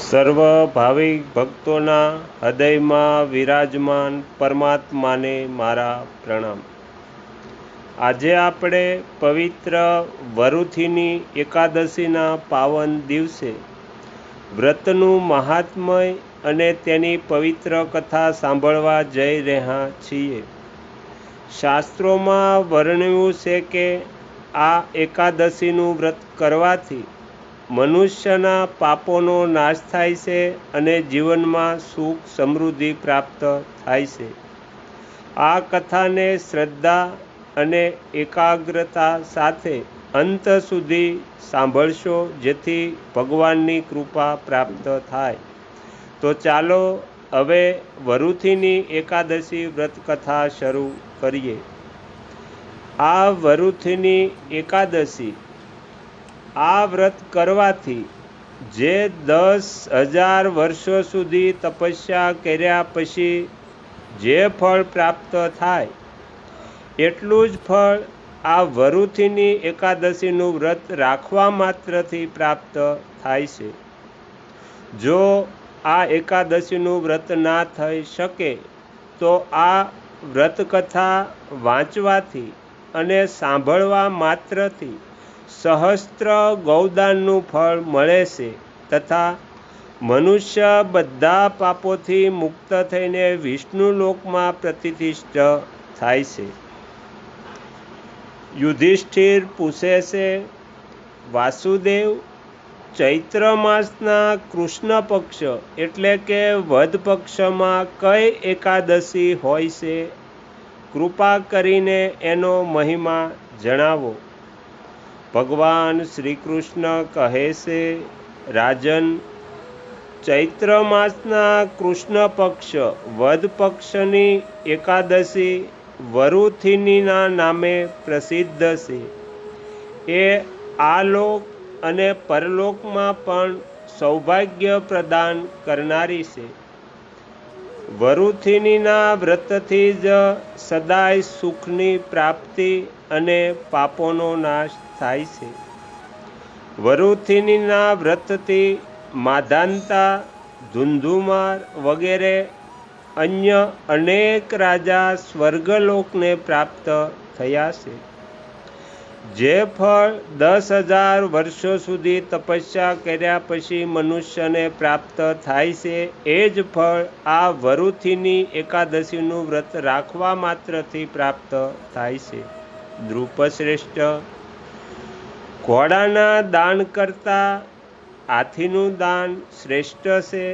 સર્વ ભાવિક ભક્તોના હૃદયમાં વિરાજમાન પરમાત્માને મારા પ્રણામ। આજે આપણે પવિત્ર વરુથીની એકાદશીના પાવન દિવસે વ્રતનું મહાત્મય અને તેની પવિત્ર કથા સાંભળવા જઈ રહ્યા છીએ। શાસ્ત્રોમાં વર્ણવ્યું છે કે આ એકાદશીનું વ્રત કરવાથી મનુષ્યના પાપોનો નાશ થાય છે અને જીવનમાં સુખ સમૃદ્ધિ પ્રાપ્ત થાય છે। આ કથાને શ્રદ્ધા અને એકાગ્રતા સાથે અંત સુધી સાંભળશો જેથી ભગવાનની કૃપા પ્રાપ્ત થાય। તો ચાલો હવે વરુથીની એકાદશી વ્રત કથા શરૂ કરીએ। આ વરુથીની એકાદશી આ વ્રત કરવાથી જે 10,000 વર્ષો સુધી તપસ્યા કર્યા પછી જે ફળ પ્રાપ્ત થાય એટલું જ ફળ આ વરુથીની એકાદશીનું વ્રત રાખવા માત્રથી પ્રાપ્ત થાય છે। જો આ એકાદશીનું વ્રત ના થઈ શકે તો આ વ્રતકથા વાંચવાથી અને સાંભળવા માત્રથી સહસ્ત્ર ગૌદાનનું ફળ મળે છે તથા મનુષ્ય બધા પાપોથી મુક્ત થઈને વિષ્ણુ લોકમાં પ્રતિષ્ઠિત થાય છે। યુધિષ્ઠિર પૂછે છે, વાસુદેવ, ચૈત્ર માસના કૃષ્ણ પક્ષ એટલે કે વદ પક્ષમાં કઈ એકાદશી હોય છે? કૃપા કરીને એનો મહિમા જણાવો। ભગવાન શ્રી કૃષ્ણ કહે છે, રાજન, ચૈત્ર માસના કૃષ્ણ પક્ષ વદ પક્ષની એકાદશી વરુથીનીના નામે પ્રસિદ્ધ છે। એ આ લોક અને પરલોકમાં પણ સૌભાગ્ય પ્રદાન કરનારી છે। વરુથીનીના વ્રતથી જ સદાય સુખની પ્રાપ્તિ અને પાપોનો નાશ થાય છે। વરુથીનીના વ્રતથી માધાનતા, ધુંધુમાર વગેરે અન્ય અનેક રાજા સ્વર્ગલોકને પ્રાપ્ત થયા છે। જે ફળ 10,000 વર્ષો સુધી તપસ્યા કર્યા પછી મનુષ્યને પ્રાપ્ત થાય છે એ જ ફળ આ વરુથીની એકાદશીનું વ્રત રાખવા માત્રથી પ્રાપ્ત થાય છે। દ્રુપશ્રેષ્ઠ, ઘોડાના દાન કરતાં હાથીનું દાન શ્રેષ્ઠ છે।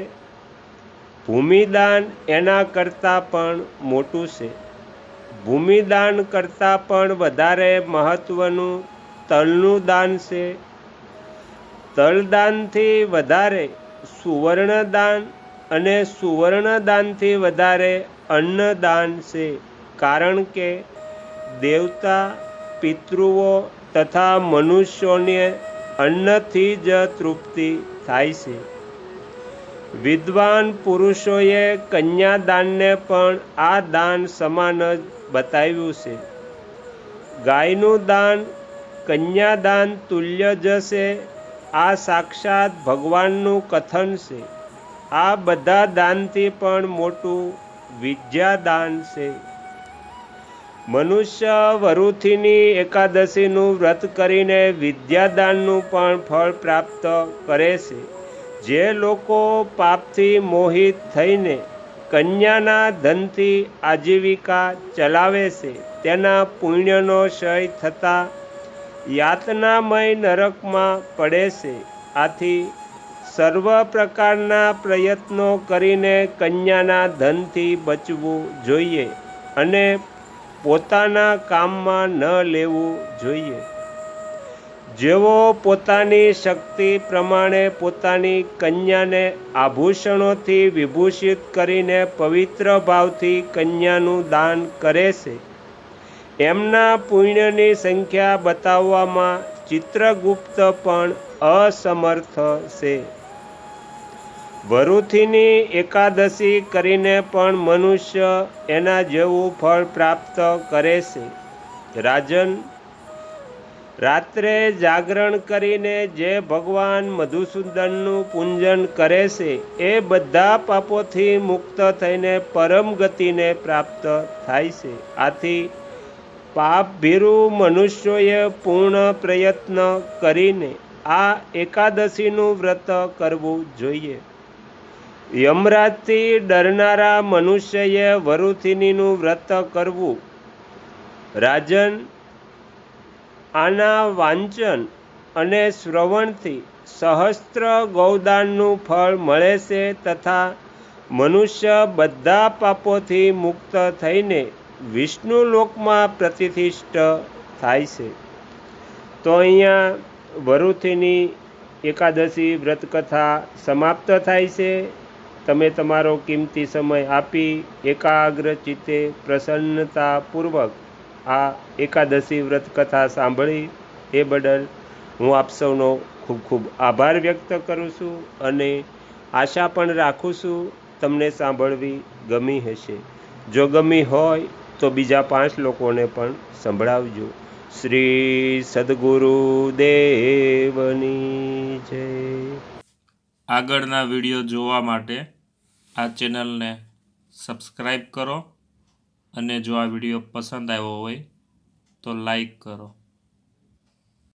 ભૂમિદાન એના કરતાં પણ મોટું છે। ભૂમિદાન કરતાં પણ વધારે મહત્વનું તલનું દાન છે। તલદાનથી વધારે સુવર્ણદાન અને સુવર્ણદાનથી વધારે અન્નદાન છે, કારણ કે દેવતા, પિતૃઓ તથા મનુષ્યોને અન્નથી જ તૃપ્તિ થાય છે। વિદ્વાન પુરુષોએ કન્યાદાનને પણ આ દાન સમાન જ બતાવ્યું છે। ગાયનું દાન કન્યાદાન તુલ્ય જ છે। આ સાક્ષાત ભગવાનનું કથન છે। આ બધા દાનથી પણ મોટું વિદ્યાદાન છે। મનુષ્ય વરુથીની એકાદશીનું વ્રત કરીને વિદ્યાદાનનું પણ ફળ પ્રાપ્ત કરે છે। જે લોકો પાપથી મોહિત થઈને કન્યાના ધનથી આજીવિકા ચલાવે છે તેના પુણ્યનો ક્ષય થતાં યાતનામય નરકમાં પડે છે। આથી સર્વ પ્રકારના પ્રયત્નો કરીને કન્યાના ધનથી બચવું જોઈએ અને પોતાના કામમાં ન લેવું જોઈએ। જેઓ પોતાની શક્તિ પ્રમાણે પોતાની કન્યાને આભૂષણોથી વિભૂષિત કરીને પવિત્ર ભાવથી કન્યાનું દાન કરે છે એમના પુણ્યની સંખ્યા બતાવવામાં ચિત્રગુપ્ત પણ અસમર્થ છે। વરુથીની એકાદશી કરીને પણ મનુષ્ય એના જેવું ફળ પ્રાપ્ત કરે છે। રાજન, રાત્રે જાગરણ કરીને જે ભગવાન મધુસૂદનનું પૂજન કરે છે એ બધા પાપોથી મુક્ત થઈને પરમ ગતિને પ્રાપ્ત થાય છે. આથી પાપભીરુ મનુષ્યોએ પૂર્ણ પ્રયત્ન કરીને આ એકાદશીનું વ્રત કરવું જોઈએ. યમરાજથી ડરનારા મનુષ્યએ વરુથિનીનું વ્રત કરવું. રાજન, આના વાંચન અને શ્રવણથી સહસ્ત્ર ગૌદાનનું ફળ મળે છે તથા મનુષ્ય બધા પાપોથી મુક્ત થઈને વિષ્ણુ લોકમાં પ્રતિષ્ઠિત થાય છે. તો અહીંયા વરુથીની એકાદશી વ્રતકથા સમાપ્ત થાય છે. તમે તમારો કિંમતી સમય આપી એકાગ્ર ચિત્તે પ્રસન્નતાપૂર્વક આ એકાદશી વ્રતકથા સાંભળી એ બદલ હું આપ સૌનો ખૂબ ખૂબ આભાર વ્યક્ત કરું છું અને આશા પણ રાખું છું તમને સાંભળવી ગમી હશે. જો ગમી હોય તો બીજા 5 લોકોને પણ સંભળાવજો. શ્રી સદગુરુદેવની જય. આગળના વિડીયો જોવા માટે આ ચેનલને સબસ્ક્રાઈબ કરો અને જો આ વિડીયો પસંદ આવ્યો હોય તો લાઈક કરો.